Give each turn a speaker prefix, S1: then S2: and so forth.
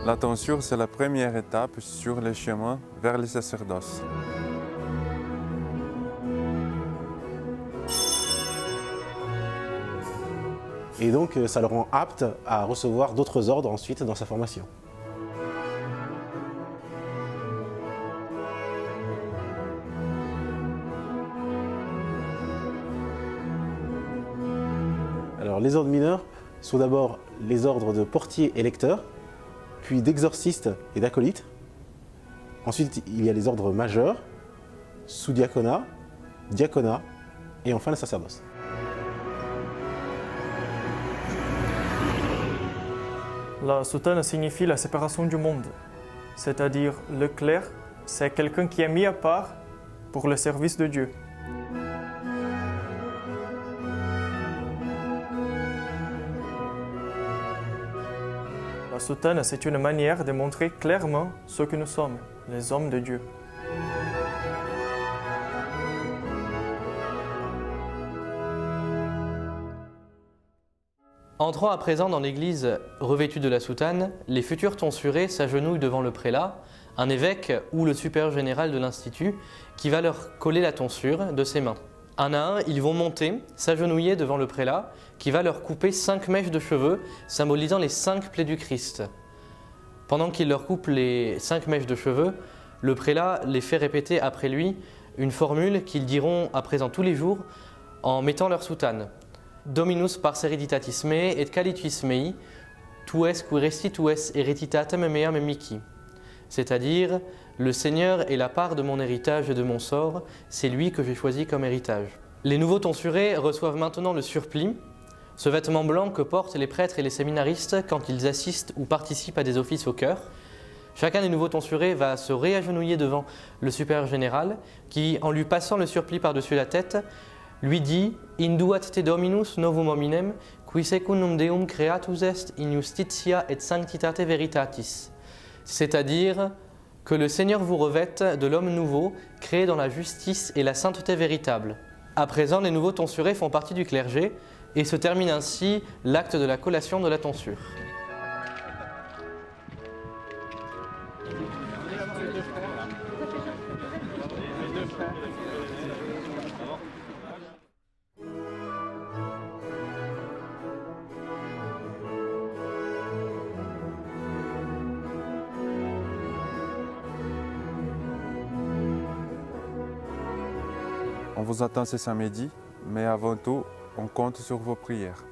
S1: La tonsure, c'est la première étape sur le chemin vers le sacerdoce.
S2: Et donc, ça le rend apte à recevoir d'autres ordres ensuite dans sa formation. Alors, les ordres mineurs sont d'abord les ordres de portier et lecteur, puis d'exorciste et d'acolyte. Ensuite, il y a les ordres majeurs, sous-diaconat, diaconat et enfin le sacerdoce.
S3: La soutane signifie la séparation du monde, c'est-à-dire le clerc, c'est quelqu'un qui est mis à part pour le service de Dieu. La soutane, c'est une manière de montrer clairement ce que nous sommes, les hommes de Dieu.
S4: Entrant à présent dans l'église revêtue de la soutane, les futurs tonsurés s'agenouillent devant le prélat, un évêque ou le supérieur général de l'institut, qui va leur coller la tonsure de ses mains. Un à un, ils vont monter, s'agenouiller devant le prélat, qui va leur couper 5 mèches de cheveux, symbolisant les 5 plaies du Christ. Pendant qu'il leur coupe les 5 mèches de cheveux, le prélat les fait répéter après lui une formule qu'ils diront à présent tous les jours en mettant leur soutane. Dominus pars hereditatis mei et qualituis mei, tu es qui resti tu es hereditatem meam mihi. C'est-à-dire, le Seigneur est la part de mon héritage et de mon sort, c'est lui que j'ai choisi comme héritage. Les nouveaux tonsurés reçoivent maintenant le surplis, ce vêtement blanc que portent les prêtres et les séminaristes quand ils assistent ou participent à des offices au chœur. Chacun des nouveaux tonsurés va se réagenouiller devant le supérieur général qui, en lui passant le surplis par-dessus la tête, lui dit « Induat te Dominus novum hominem, qui secundum Deum creatus est in justitia et sanctitate veritatis ». C'est-à-dire que le Seigneur vous revête de l'homme nouveau, créé dans la justice et la sainteté véritable. À présent, les nouveaux tonsurés font partie du clergé et se termine ainsi l'acte de la collation de la tonsure.
S1: On vous attend ce samedi, mais avant tout, on compte sur vos prières.